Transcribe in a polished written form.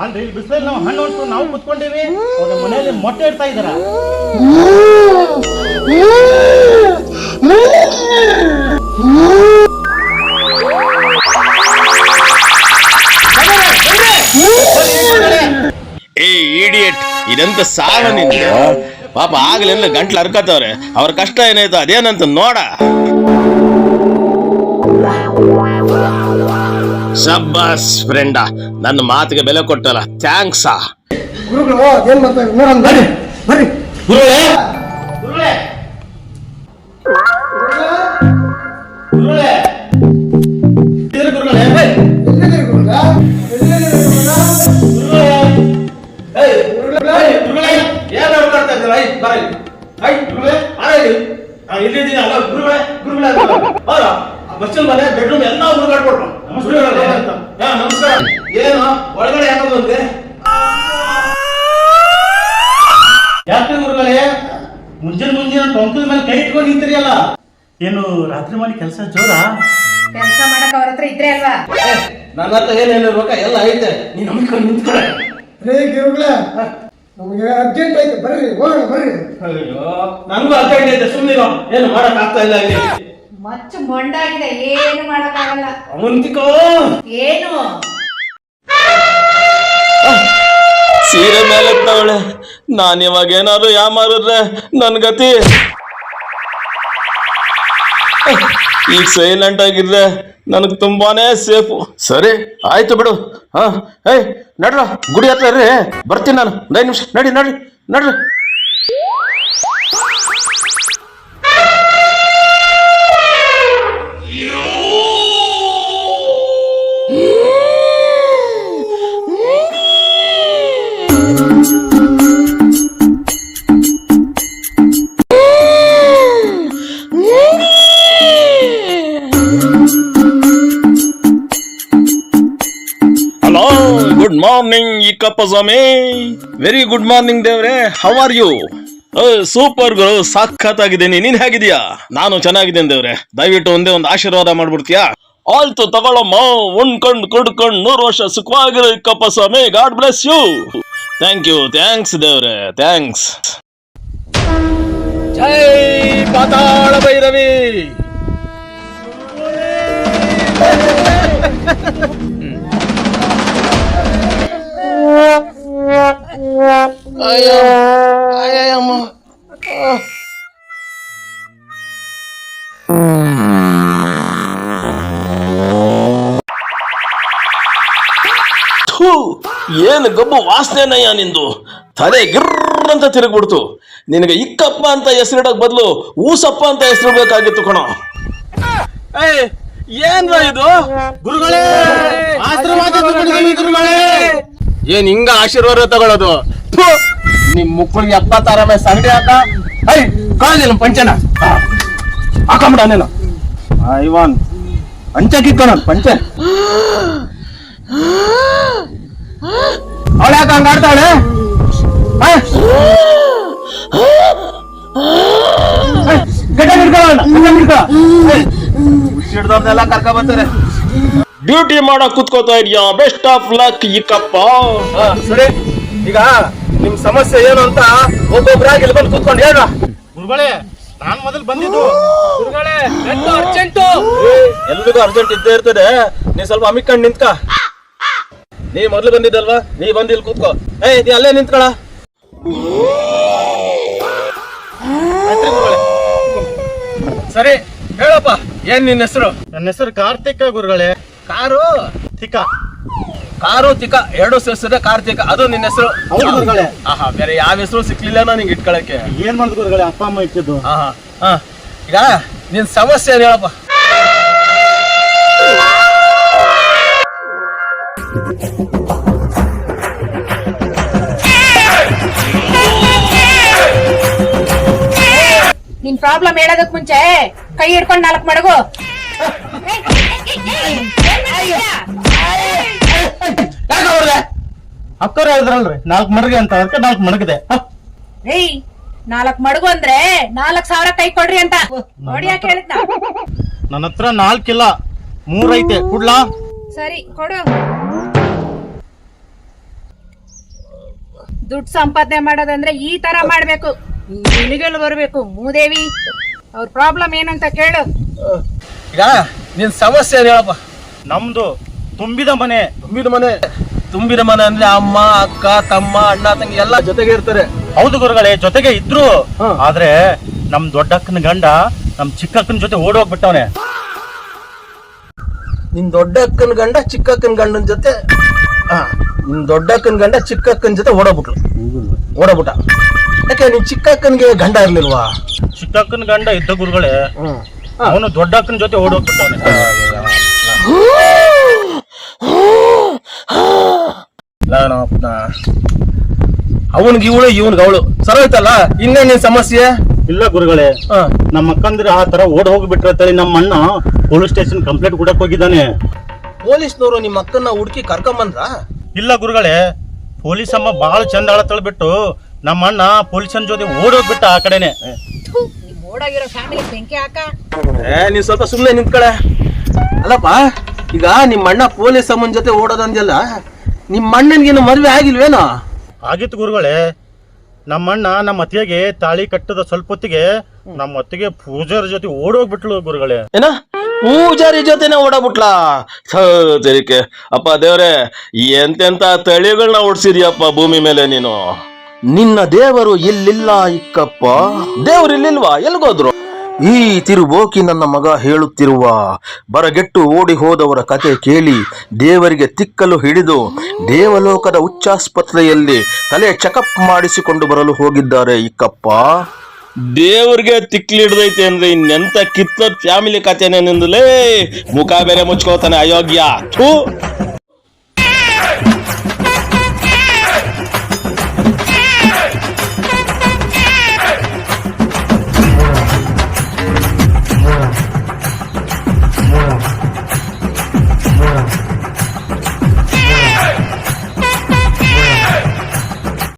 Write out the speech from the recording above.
ಅಲ್ರಿ ಬಿಸಿಲಲ್ಲಿ ನಾವು ಹಣ್ಣು ಹೊಂಟು ನಾವು ಕುತ್ಕೊಂಡಿವಿ, ಅವ್ರ ಮನೆಯಲ್ಲಿ ಮೊಟ್ಟೆ ಇಡ್ತಾ ಇದಾರ. ಏ ಇಡಿಯಟ್, ಇದೆಂತ ಸಾಲ ನಿಂದ? ಪಾಪ ಆಗ್ಲೆಲ್ಲ ಗಂಟ್ಲು ಹರ್ಕತ್ತವ್ರೆ, ಅವ್ರ ಕಷ್ಟ ಏನಾಯ್ತು ಅದೇನಂತ ನೋಡ. ಶಬ್ಬಾಸ್ ಫ್ರೆಂಡ, ನನ್ನ ಮಾತಿಗೆ ಬೆಲೆ ಕೊಟ್ಟಲ್ಲ, ಥ್ಯಾಂಕ್ಸ್. ಬಚ್ಚಲ್ ಮನೆ ಬೆಡ್ರೂಮ್ ಎಲ್ಲ ಹುಡುಗಾಡ್ಕೊಟ್ರು. ನಮಸ್ಕಾರ. ಏನು ಒಳಗಡೆ ಯಾಕದು ಅಂತೆ? ಯಾಕೆ ಗುರುಗಳೇ ಮುಂಜಾನೆ ಟೊಂಕದ ಮೇಲೆ ಕೈ ಇಟ್ಕೊಂಡು ನಿಂತಿರಿಯಲ್ಲ? ಏನು ರಾತ್ರಿ ಮಾಡಿ ಕೆಲಸ ಜೋರ? ಕೆಲಸ ಮಾಡಕ್ ಅವ್ರ ಹತ್ರ ಇದ್ರೆ ಅಲ್ವಾ? ನನ್ನ ಹತ್ರ ಏನೇನಿರ್ಬೇಕ ಎಲ್ಲ ಐತೆ, ನೀನ್ ನಂಬಿಕೊಂಡು ನಿಂತ್ಕೊಳ್ಳೆ. ನಮಗೆ ಅರ್ಜೆಂಟ್ ಐತೆ, ಬರ್ರಿ ಹೋಗೋಣ ಬರ್ರಿ. ಅಯ್ಯೋ ನನಗೂ ಅರ್ಜೆಂಟ್ ಐತೆ, ಸುಮ್ಮನಿರೋ. ಏನು ಮಾಡಕ್ ಆಗ್ತಾ ಇಲ್ಲ ಇಲ್ಲಿ. ಮಚ್ಚು ಮೊಂಡಾಗಿದೆ, ಏನು ಮಾಡಕ್ ಆಗಲ್ಲ. ಅವಂತಿಕೋ ಏನು ಸೀರೆ ಮೇಲೆ ತವಳೆ, ನಾನು ಇವಾಗ ಏನಾದ್ರು ಯಾಮಾರಿದ್ರೆ ನನ್ ಗತಿ. ಈಗ ಸೈಲೆಂಟ್ ಆಗಿದ್ರೆ ನನಗೆ ತುಂಬಾನೇ ಸೇಫು. ಸರಿ ಆಯ್ತು ಬಿಡು. ಹಾ ಏಯ್ ನಡ್ರ, ಗುಡಿ ಹತ್ರ ಇರ್ರಿ, ಬರ್ತೀನಿ ನಾನು. 5 ನಿಮಿಷ ನಡಿ ನಡ್ರಿ ನಡ್ರಿ. ಗುಡ್ ಮಾರ್ನಿಂಗ್ ಇಕ್ಕಪ್ಪ ಸ್ವಾಮಿ. ವೆರಿ ಗುಡ್ ಮಾರ್ನಿಂಗ್ ದೇವ್ರೆ, ಹೌ ಆರ್ ಯು? ಸೂಪರ್ ಗುರು, ಸಖತ್ತಾಗಿದ್ದೀನಿ. ನೀನ್ ಹೇಗಿದ್ಯಾ? ನಾನು ಚೆನ್ನಾಗಿದ್ದೇನೆ ದೇವ್ರೆ. ದಯವಿಟ್ಟು ಒಂದೇ ಒಂದು ಆಶೀರ್ವಾದ ಮಾಡ್ಬಿಡ್ತೀಯಾ? ಆಯ್ತು ತಗೊಳಮ್ಮ, ಉಣ್ಕೊಂಡ್ ಕುಡ್ಕೊಂಡ್ 100 ವರ್ಷ ಸುಖವಾಗಿರೋ ಇಕ್ಕಪ್ಪ ಸ್ವಾಮಿ. God bless you. Thank you, thanks ದೇವ್ರೆ, ಥ್ಯಾಂಕ್ಸ್. ಜೈ ಪಾತಾಳ ಭೈರವಿ. ಅಯ್ಯೋ ಅಯ್ಯಮ್ಮ. ಏನು ಗಬ್ಬು ವಾಸನೆನಯ್ಯ ನಿಂದು. ತಲೆ ಗಿರ್ರ ಅಂತ ತಿರುಗ್ಬಿಡ್ತು. ನಿನಗೆ ಇಕ್ಕಪ್ಪ ಅಂತ ಹೆಸರಿಡಕ್ ಬದಲು ಊಸಪ್ಪ ಅಂತ ಹೆಸರಿಡ್ಬೇಕಾಗಿತ್ತು ಕಣೋ. ಏನ್ರ ಇದು? ಗುರುಗಳೇ ಆಶೀರ್ವಾದ ಗುರುಗಳೇ. ಏನ್ ಹಿಂಗ ಆಶೀರ್ವಾದ ತಗೊಳ್ಳೋದು? ನಿಮ್ ಮುಕ್ಕಳಿಗೆ 76 ಸಂಗಡಿ ಹಾಕ. ಕಾಲಿಲ್ಲ ಪಂಚನ ಹಾಕೊಂಬಿಡ ನೀನು. ಇವಾನ್ ಪಂಚ ಕಿಕ್ಕೋಣ, ಪಂಚ. ಅವಳು ಯಾಕೆ ಹಂಗ ಆಡ್ತಾಳೆ? ಹಿಡ್ದವ್ರನ್ನೆಲ್ಲ ಕರ್ಕ ಬರ್ತಾರೆ. ಡ್ಯೂಟಿ ಮಾಡಕ್ ಕುತ್ಕೋತಾ ಇದೆಯಾ? ಬೆಸ್ಟ್ ಆಫ್ ಲಕ್ ಇಕ್ಕಪ್ಪ. ಸರಿ, ಈಗ ನಿಮ್ ಸಮಸ್ಯೆ ಏನು ಅಂತ ಒಬ್ಬೊಬ್ಬರಾಗಿ ಇಲ್ಲಿ ಬಂದು ಕೂತ್ಕೊಂಡು ಹೇಳ. ಗುರುಗಳೇ ನಾನ್ ಮೊದಲು ಬಂದಿದ್ದು. ಗುರುಗಳೇ ಅರ್ಜೆಂಟು. ಎಲ್ರಿಗೂ ಅರ್ಜೆಂಟ್ ಇದ್ದೇ ಇರ್ತದೆ. ನೀ ಸ್ವಲ್ಪ ಅಮಿಕೊಂಡು ನಿಂತ್ಕ. ನೀ ಮೊದ್ಲು ಬಂದಿದ್ದಲ್ವಾ, ನೀ ಬಂದು ಇಲ್ಲಿ ಕೂತ್ಕೋ. ನೀ ಅಲ್ಲೇ ನಿಂತ್ಕೊಳ. ಸರಿ ಹೇಳಪ್ಪ, ಏನ್ ನಿನ್ನ ಹೆಸರು? ನನ್ನ ಹೆಸರು ಕಾರ್ತಿಕ ಗುರುಗಳೇ. ಕಾರು ತಿಕ. ಕಾರು ತಿಕ ಎರಡು ಹೆಸರು ಕಾರ್ತಿಕ, ಅದು ನಿನ್ನ ಹೆಸರು? ಹೌದು ಗುರುಗಳೇ. ಆಹಾ, ಬೇರೆ ಯಾವ ಹೆಸರು ಸಿಕ್ಲಿಲ್ಲ ನಿಂಗೆ ಇಟ್ಕೊಳಕ್ಕೆ. ಏನ್ ಮಾಡುದು ಗುರುಗಳೇ, ಅಪ್ಪ ಅಮ್ಮ ಇಟ್ಟಿದ್ದು. ಈಗ ನಿನ್ ಸಮಸ್ಯೆ ಏನ್ ಹೇಳಪ್ಪ? ನಿನ್ ಪ್ರಾಬ್ಲಮ್ ಹೇಳೋದಕ್ ಮುಂಚೆ ಕೈ ಹಿಡ್ಕೊಂಡು 4 ಮಡಗು. ಅಕ್ಕವ್ರು ಹೇಳಿದ್ರಲ್ರಿ 4 ಮಡಗೆ ಅಂತ, ಅದಕ್ಕೆ 4 ಮಡಗಿದೆ. 4 ಮಡಗು ಅಂದ್ರೆ 4,000 ಕೈ ಕೊಡ್ರಿ ಅಂತ ನೋಡಿ ಯಾಕೆ ಹೇಳಿದ್ನ? ನನ್ನ ಹತ್ರ 4 ಇಲ್ಲ, 3 ಐತೆ. ಕೊಡ್ಲಾ? ಸರಿ ಕೊಡು. ದುಡ್ಡು ಸಂಪಾದನೆ ಮಾಡೋದಂದ್ರೆ ಈ ತರ ಮಾಡ್ಬೇಕು. ನಿನಗೆಲ್ಲ ಬರ್ಬೇಕು ಮೂದೇವಿ. ಅವ್ರ ಪ್ರಾಬ್ಲಮ್ ಏನಂತ ಕೇಳು. ಈಗ ನಿನ್ ಸಮಸ್ಯೆ ಏನ್ ಹೇಳಪ್ಪ. ನಮ್ದು ತುಂಬಿದ ಮನೆ. ತುಂಬಿದ ಮನೆ ಅಂದ್ರೆ ಅಮ್ಮ, ಅಕ್ಕ, ತಮ್ಮ, ಅಣ್ಣ, ತಂಗಿ ಎಲ್ಲ ಜೊತೆಗೆ ಇರ್ತಾರೆ. ಹೌದು ಗುರುಗಳೇ, ಜೊತೆಗೆ ಇದ್ರು. ಆದ್ರೆ ನಮ್ ದೊಡ್ಡಕ್ಕನ ಗಂಡ ನಮ್ ಚಿಕ್ಕಕ್ಕನ ಜೊತೆ ಓಡೋಗ್ಬಿಟ್ಟವನೆ. ನಿನ್ ದೊಡ್ಡ ಅಕ್ಕನ ಗಂಡ ಚಿಕ್ಕಕ್ಕನ ಗಂಡನ ಜೊತೆ ನಿನ್ ದೊಡ್ಡ ಅಕ್ಕನ ಗಂಡ ಚಿಕ್ಕಕ್ಕನ ಜೊತೆ ಓಡೋಗ್ಬಿಟ್ಟ. ಯಾಕೆ ನಿನ್ ಚಿಕ್ಕಕ್ಕನ್ಗೆ ಗಂಡ ಇರ್ಲಿಲ್ವಾ? ಚಿಕ್ಕಕ್ಕನ ಗಂಡ ಇದ್ದ ಗುರುಗಳೇ, ಅವನು ದೊಡ್ಡಕ್ಕನ ಜೊತೆ ಓಡೋಗ್ಬಿಟ್ಟವನೆ. ಅವನ್ಗೆ ಇವಳು ಇವನ್ಗೆ ಅವಳು ಸರ ಹೋಯ್ತಲ್ಲ. ಇನ್ನೇ ನಿನ್ ಸಮಸ್ಯೆ ಇಲ್ಲ ಗುರುಗಳೇ, ನಮ್ಮ ಅಕ್ಕಂದ್ರೆ ಆ ತರ ಓಡ್ ಹೋಗ್ಬಿಟ್ರೆ ನಮ್ಮ ಅಣ್ಣ ಪೊಲೀಸ್ ಸ್ಟೇಷನ್ ಕಂಪ್ಲೇಂಟ್ ಕೊಡಕ್ ಹೋಗಿದ್ದಾನೆ. ಪೊಲೀಸ್ನವರು ನಿಮ್ಮ ಅಕ್ಕನ್ನ ಹುಡುಕಿ ಕರ್ಕೊಂಬಂದ್ರ? ಇಲ್ಲ ಗುರುಗಳೇ, ಪೊಲೀಸ್ ಅಮ್ಮ ಬಹಳ ಚಂದ ಆಳತಳ್ಬಿಟ್ಟು ನಮ್ಮ ಅಣ್ಣ ಪೊಲೀಸನ್ ಜೊತೆ ಓಡೋಗ್ಬಿಟ್ಟ ಆ ಕಡೆನೆ. ಓಡೋಗಿರೋ ಫ್ಯಾಮಿಲಿ ಬೆಂಕಿ ಹಾಕ. ನೀವ್ ಸ್ವಲ್ಪ ಸುಮ್ನೆ ನಿಂತ್ಕಳೆ. ಅಲ್ಲಪ್ಪ, ಈಗ ನಿಮ್ಮ ಅಣ್ಣ ಪೊಲೀಸ್ ಅಮ್ಮನ ಜೊತೆ ಓಡೋದಂದ್ಯಲ್ಲ, ನಿಮ್ಮ ಅಣ್ಣನ್ಗೇನು ಮದ್ವೆ ಆಗಿಲ್ವೇನೋ? ಆಗಿತ್ತು ಗುರುಗಳೇ. ನಮ್ಮ ಅಣ್ಣ ನಮ್ಮ ಅತ್ತಿಗೆಗೆ ತಾಳಿ ಕಟ್ಟದ ಸ್ವಲ್ಪ ಹೊತ್ತಿಗೆ ನಮ್ಮ ಅತ್ತಿಗೆ ಪೂಜಾರಿ ಜೊತೆ ಓಡೋಗ್ಬಿಟ್ಲು ಗುರುಗಳೇ. ಏನ ಪೂಜಾರಿ ಜೊತೆನೆ ಓಡಬಿಟ್ಲಾ? ತೆರಿಕೆ ಅಪ್ಪ ದೇವ್ರೆ, ಎಂತೆಂತ ತಳಿಗಳನ್ನ ಓಡಿಸಿದ್ಯಪ್ಪ ಭೂಮಿ ಮೇಲೆ ನೀನು. ನಿನ್ನ ದೇವರು ಇಲ್ಲಿಲ್ಲ ಇಕ್ಕಪ್ಪ. ದೇವ್ರು ಇಲ್ಲಿಲ್ವಾ? ಎಲ್ಗೋದ್ರು? ಈ ತಿರುಬೋಕಿ ನನ್ನ ಮಗ ಹೇಳುತ್ತಿರುವ ಬರಗೆಟ್ಟು ಓಡಿ ಹೋದವರ ಕತೆ ಕೇಳಿ ದೇವರಿಗೆ ತಿಕ್ಕಲು ಹಿಡಿದು ದೇವಲೋಕದ ಉಚ್ಚಾಸ್ಪತ್ರೆಯಲ್ಲಿ ತಲೆ ಚೆಕಪ್ ಮಾಡಿಸಿಕೊಂಡು ಬರಲು ಹೋಗಿದ್ದಾರೆ ಇಕ್ಕಪ್ಪ. ದೇವ್ರಿಗೆ ತಿಕ್ಲಿಡ್ದೈತೆ ಅಂದ್ರೆ ಇನ್ನೆಂತ ಕಿತ್ತ ಫ್ಯಾಮಿಲಿ ಕಥೆನೇ ನಿಂದಲೇ. ಮುಖ ಬೇರೆ ಮುಚ್ಕೋತಾನೆ ಅಯೋಗ್ಯ. ಥೂ.